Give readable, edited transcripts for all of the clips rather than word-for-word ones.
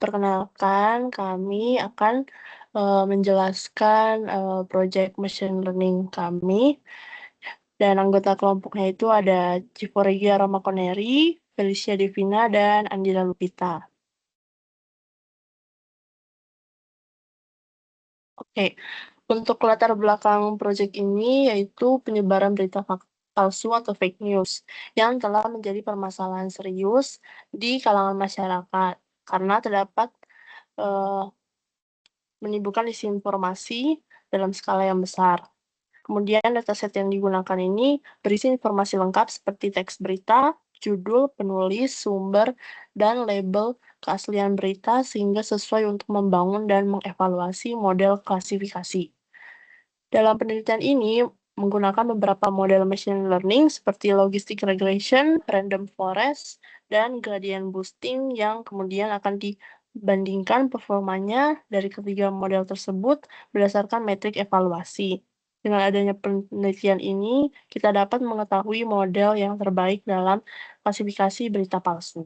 perkenalkan kami akan, menjelaskan, project machine learning kami, dan anggota kelompoknya itu ada Ciforegia Ramakoneri, Felicia Devina, dan Andila Lupita. Oke, untuk latar belakang project ini yaitu penyebaran berita palsu atau fake news yang telah menjadi permasalahan serius di kalangan masyarakat karena terdapat, eee, menimbulkan disinformasi dalam skala yang besar. Kemudian dataset yang digunakan ini berisi informasi lengkap seperti teks berita, judul, penulis, sumber, dan label keaslian berita sehingga sesuai untuk membangun dan mengevaluasi model klasifikasi. Dalam penelitian ini menggunakan beberapa model machine learning seperti logistic regression, random forest, dan gradient boosting yang kemudian akan dibandingkan performanya dari ketiga model tersebut berdasarkan metrik evaluasi. Dengan adanya penelitian ini, kita dapat mengetahui model yang terbaik dalam klasifikasi berita palsu.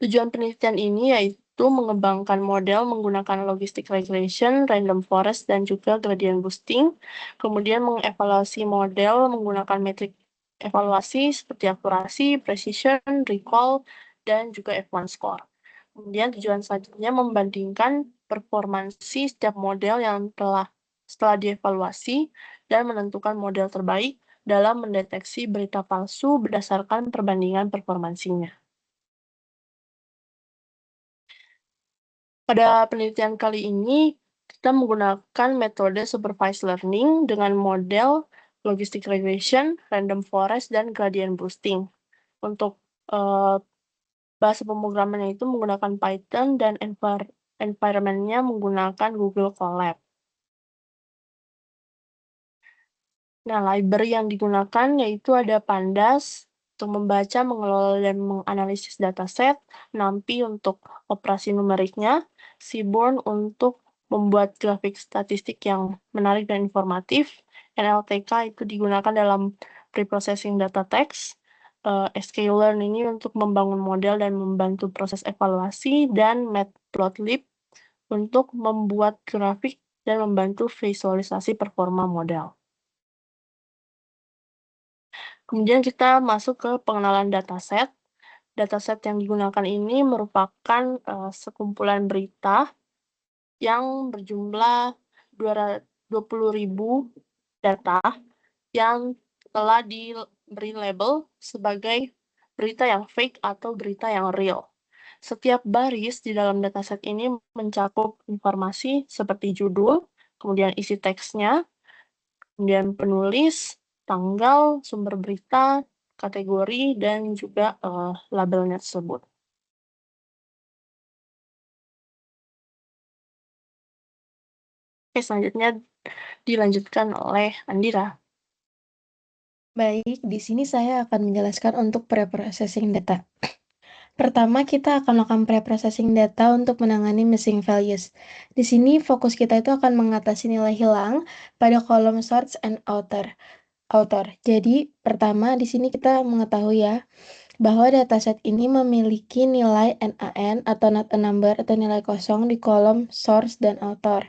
Tujuan penelitian ini yaitu mengembangkan model menggunakan logistic regression, random forest, dan juga gradient boosting, kemudian mengevaluasi model menggunakan metrik evaluasi seperti akurasi, precision, recall, dan juga F1 score. Kemudian tujuan selanjutnya membandingkan performansi setiap model yang setelah dievaluasi dan menentukan model terbaik dalam mendeteksi berita palsu berdasarkan perbandingan performansinya. Pada penelitian kali ini, kita menggunakan metode supervised learning dengan model logistic regression, random forest, dan gradient boosting. Untuk bahasa pemrogramannya itu menggunakan Python dan environment-nya menggunakan Google Colab. Nah, library yang digunakan yaitu ada Pandas untuk membaca, mengelola, dan menganalisis dataset, NumPy untuk operasi numeriknya, Seaborn untuk membuat grafik statistik yang menarik dan informatif, NLTK itu digunakan dalam preprocessing data text, sklearn ini untuk membangun model dan membantu proses evaluasi, dan Matplotlib untuk membuat grafik dan membantu visualisasi performa model. Kemudian kita masuk ke pengenalan dataset. Dataset yang digunakan ini merupakan sekumpulan berita yang berjumlah 20.000 data yang telah diberi label sebagai berita yang fake atau berita yang real. Setiap baris di dalam dataset ini mencakup informasi seperti judul, kemudian isi teksnya, kemudian penulis, tanggal, sumber berita, kategori, dan juga labelnya tersebut. Oke, selanjutnya dilanjutkan oleh Andira. Baik, di sini saya akan menjelaskan untuk preprocessing data. Pertama, kita akan melakukan preprocessing data untuk menangani missing values. Di sini fokus kita itu akan mengatasi nilai hilang pada kolom source and author. Jadi, pertama di sini kita mengetahui ya, bahwa dataset ini memiliki nilai NaN atau not a number atau nilai kosong di kolom source dan author.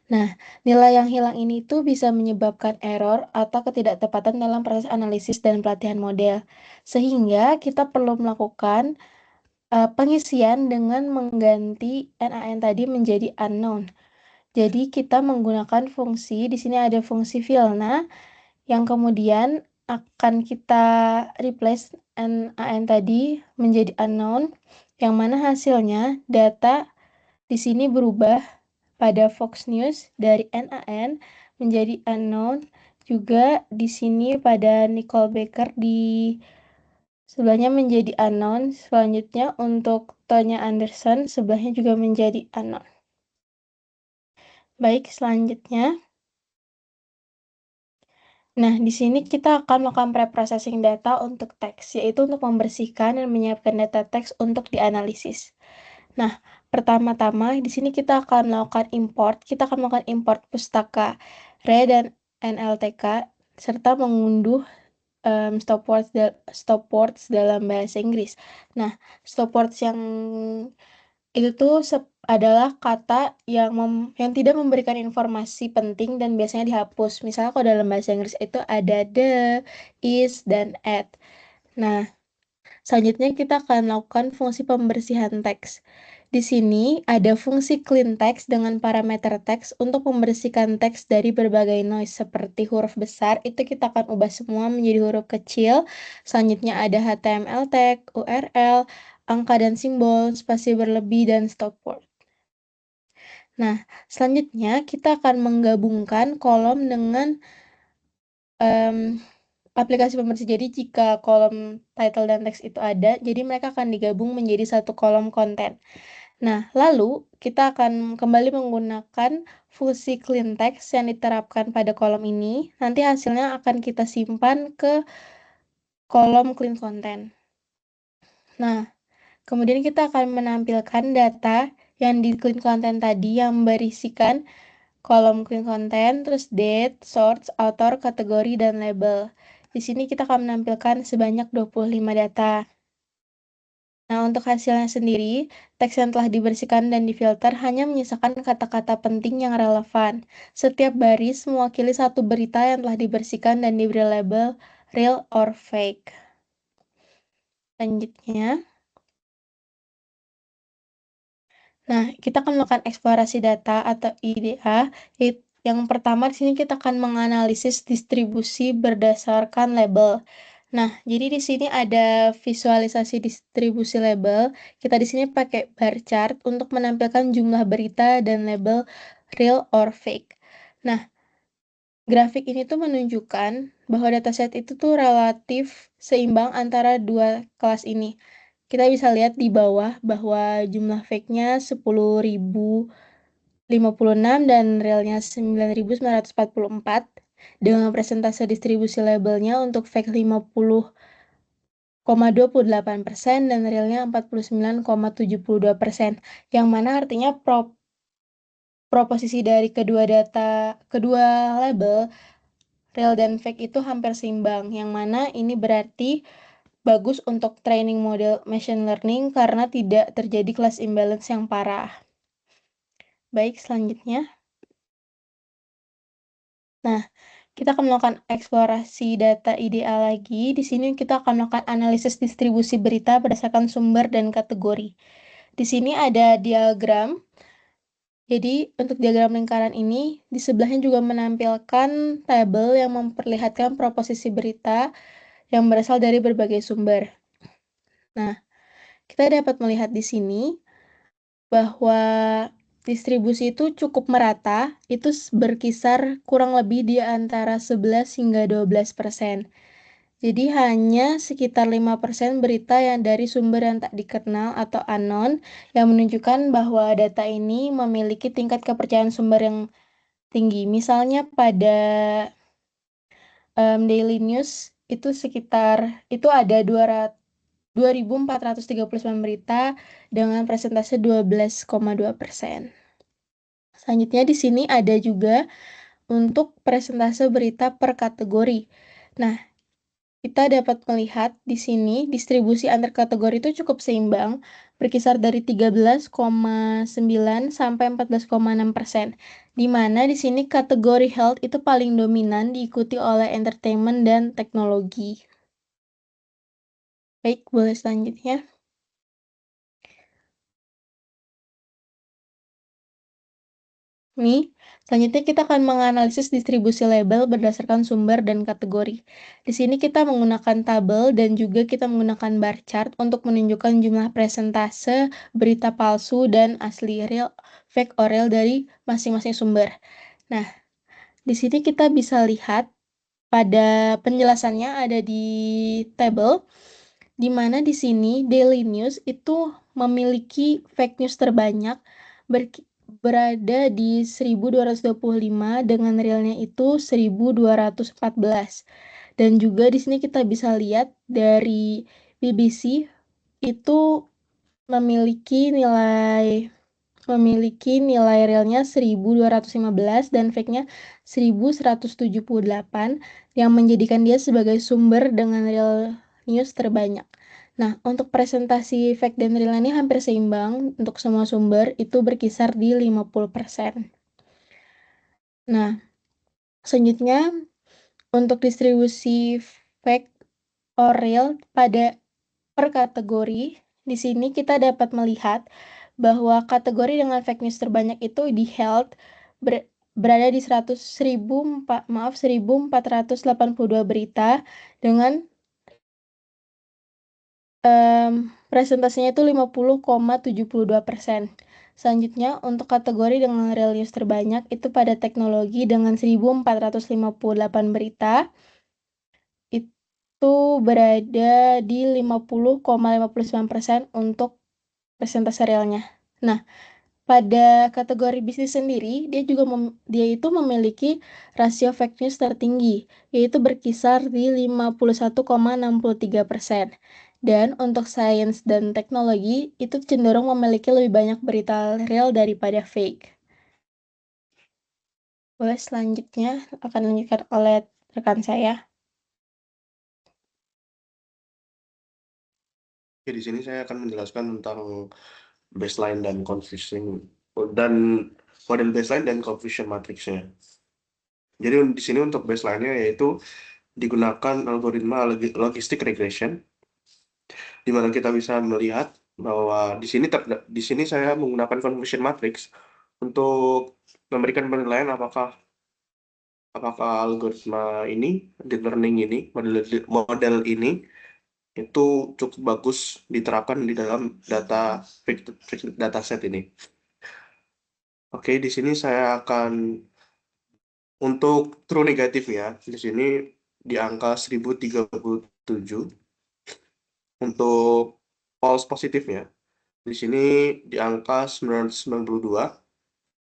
Nah, nilai yang hilang ini tuh bisa menyebabkan error atau ketidaktepatan dalam proses analisis dan pelatihan model. Sehingga kita perlu melakukan pengisian dengan mengganti NaN tadi menjadi unknown. Jadi kita menggunakan fungsi, di sini ada fungsi filna yang kemudian akan kita replace NaN tadi menjadi unknown, yang mana hasilnya data di sini berubah pada Fox News dari NaN menjadi unknown, juga di sini pada Nicole Baker di sebelahnya menjadi unknown. Selanjutnya untuk Tonya Anderson sebelahnya juga menjadi unknown. Baik, selanjutnya. Nah, di sini kita akan melakukan preprocessing data untuk teks, yaitu untuk membersihkan dan menyiapkan data teks untuk dianalisis. Nah, pertama-tama di sini kita akan melakukan import. Kita akan melakukan import pustaka RE dan NLTK serta mengunduh stop words dalam bahasa Inggris. Nah, stop words yang itu tuh adalah kata yang tidak memberikan informasi penting dan biasanya dihapus. Misalnya kalau dalam bahasa Inggris itu ada the, is, dan at. Nah, selanjutnya kita akan lakukan fungsi pembersihan teks. Di sini ada fungsi clean text dengan parameter teks untuk membersihkan teks dari berbagai noise seperti huruf besar, itu kita akan ubah semua menjadi huruf kecil. Selanjutnya ada HTML tag, URL, angka dan simbol, spasi berlebih, dan stop word. Nah, selanjutnya kita akan menggabungkan kolom dengan aplikasi pembersih. Jadi jika kolom title dan teks itu ada, jadi mereka akan digabung menjadi satu kolom konten. Nah, lalu kita akan kembali menggunakan fungsi clean text yang diterapkan pada kolom ini. Nanti hasilnya akan kita simpan ke kolom clean content. Nah, kemudian kita akan menampilkan data yang di clean content tadi yang berisikan kolom clean content, terus date, source, author, kategori, dan label. Di sini kita akan menampilkan sebanyak 25 data. Nah, untuk hasilnya sendiri, teks yang telah dibersihkan dan difilter hanya menyisakan kata-kata penting yang relevan. Setiap baris mewakili satu berita yang telah dibersihkan dan diberi label real or fake. Selanjutnya, nah, kita akan melakukan eksplorasi data atau IDA. Yang pertama di sini kita akan menganalisis distribusi berdasarkan label. Nah, jadi di sini ada visualisasi distribusi label. Kita di sini pakai bar chart untuk menampilkan jumlah berita dan label real or fake. Nah, grafik ini tuh menunjukkan bahwa dataset itu tuh relatif seimbang antara dua kelas ini. Kita bisa lihat di bawah bahwa jumlah fake-nya 10.056 dan realnya 9.944 dengan persentase distribusi labelnya untuk fake 50,28% dan realnya 49,72%, yang mana artinya proposisi dari kedua label real dan fake itu hampir seimbang, yang mana ini berarti bagus untuk training model machine learning karena tidak terjadi class imbalance yang parah. Baik, selanjutnya. Nah, kita akan melakukan eksplorasi data IDA lagi. Di sini kita akan melakukan analisis distribusi berita berdasarkan sumber dan kategori. Di sini ada diagram. Jadi, untuk diagram lingkaran ini, di sebelahnya juga menampilkan tabel yang memperlihatkan proposisi berita yang berasal dari berbagai sumber. Nah, kita dapat melihat di sini bahwa distribusi itu cukup merata, itu berkisar kurang lebih di antara 11 hingga 12%. Jadi hanya sekitar 5% berita yang dari sumber yang tak dikenal atau unknown, yang menunjukkan bahwa data ini memiliki tingkat kepercayaan sumber yang tinggi. Misalnya pada Daily News itu ada 2.439 berita dengan persentase 12,2%. Selanjutnya di sini ada juga untuk persentase berita per kategori. Nah, kita dapat melihat di sini distribusi antar kategori itu cukup seimbang, berkisar dari 13,9 sampai 14,6%. Di mana di sini kategori health itu paling dominan diikuti oleh entertainment dan teknologi. Baik, boleh selanjutnya. Nih, selanjutnya kita akan menganalisis distribusi label berdasarkan sumber dan kategori. Di sini kita menggunakan tabel dan juga kita menggunakan bar chart untuk menunjukkan jumlah presentase berita palsu dan asli real, fake or real dari masing-masing sumber. Nah, di sini kita bisa lihat pada penjelasannya ada di tabel, di mana di sini Daily News itu memiliki fake news terbanyak berada di 1.225 dengan realnya itu 1.214. Dan juga di sini kita bisa lihat dari BBC itu memiliki nilai memiliki nilai realnya 1215 dan fake-nya 1178 yang menjadikan dia sebagai sumber dengan real news terbanyak. Nah, untuk presentasi fake dan real ini hampir seimbang untuk semua sumber, itu berkisar di 50%. Nah, selanjutnya untuk distribusi fake or real pada per kategori, di sini kita dapat melihat bahwa kategori dengan fake news terbanyak itu di health berada di 1482 berita dengan presentasinya itu 50,72%. Selanjutnya, untuk kategori dengan real news terbanyak itu pada teknologi dengan 1458 berita, itu berada di 50,59% untuk persentase realnya. Nah, pada kategori bisnis sendiri, dia itu memiliki rasio fake news tertinggi, yaitu berkisar di 51,63%. Dan untuk sains dan teknologi, itu cenderung memiliki lebih banyak berita real daripada fake. Boleh selanjutnya akan dilanjutkan oleh rekan saya. Oke, di sini saya akan menjelaskan tentang baseline dan confusion dan model baseline dan confusion matrixnya. Jadi di sini untuk baseline-nya yaitu digunakan algoritma logistic regression, di mana kita bisa melihat bahwa di sini saya menggunakan confusion matrix untuk memberikan penilaian apakah algoritma ini, deep learning ini, model ini itu cukup bagus diterapkan di dalam fake dataset ini. Oke, di sini saya akan untuk true negatifnya di sini di angka 1037. Untuk false positifnya di sini di angka 992.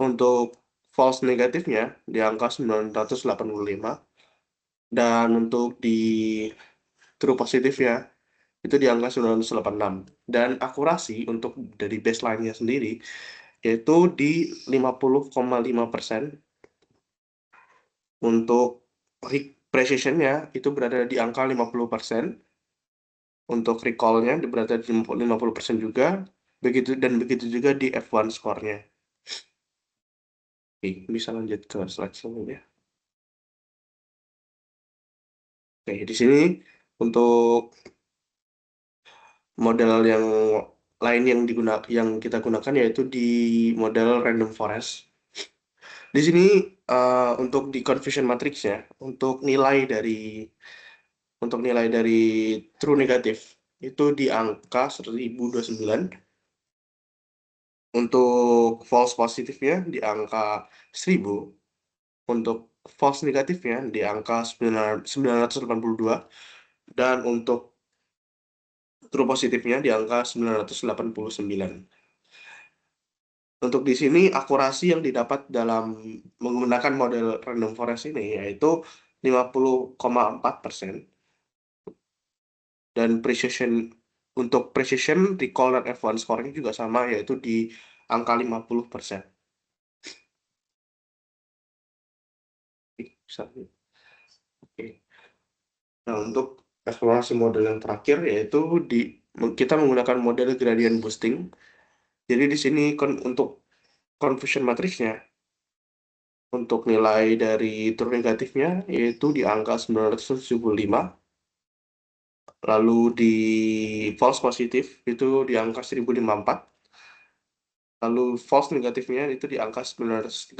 Untuk false negatifnya di angka 985. Dan untuk di true positifnya itu di angka 986. Dan akurasi untuk dari baseline-nya sendiri yaitu di 50,5%. Untuk precision-nya itu berada di angka 50%. Untuk recall-nya berada di 50% juga. Begitu juga di F1 score-nya. Oke, bisa lanjut ke slide selanjutnya. Oke, di sini untuk model yang lain yang kita gunakan yaitu di model random forest. Di sini untuk di confusion matrix-nya, untuk nilai dari true negatif itu di angka 1029. Untuk false positifnya di angka 1000. Untuk false negatifnya di angka 982. Dan untuk true positifnya di angka 989. Untuk di sini akurasi yang didapat dalam menggunakan model random forest ini yaitu 50,4%. Dan untuk precision, recall, dan F1 scoring juga sama yaitu di angka 50%. Oke. Nah, untuk eksplorasi model yang terakhir yaitu kita menggunakan model gradient boosting. Jadi di sini untuk confusion matrixnya untuk nilai dari true negatifnya yaitu di angka 975. Lalu di false positif itu di angka 1054. Lalu false negatifnya itu di angka 913.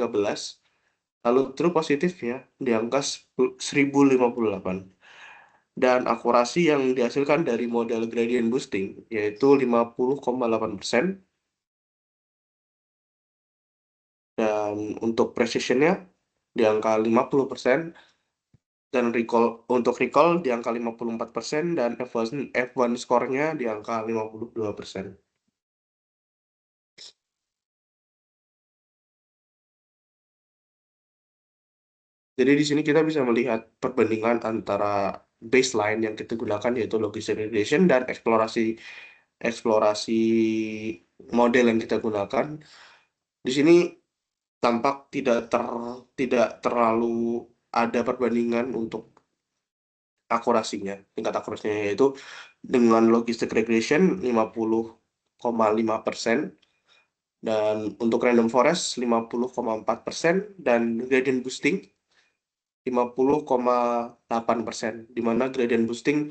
Lalu true positifnya di angka 1058. Dan akurasi yang dihasilkan dari model gradient boosting yaitu 50,8%. Dan untuk precisionnya di angka 50%. Dan untuk recall di angka 54%. Dan F1 score-nya di angka 52%. Jadi di sini kita bisa melihat perbandingan antara baseline yang kita gunakan yaitu logistic regression dan eksplorasi model yang kita gunakan. Di sini tampak tidak terlalu ada perbandingan untuk tingkat akurasinya yaitu dengan logistic regression 50,5% dan untuk random forest 50,4% dan gradient boosting 50,8%, di mana gradient boosting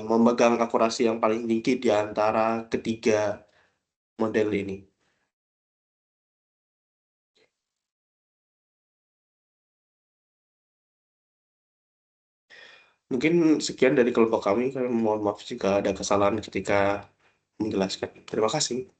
memegang akurasi yang paling tinggi di antara ketiga model ini. Mungkin sekian dari kelompok kami. Kami mohon maaf jika ada kesalahan ketika menjelaskan. Terima kasih.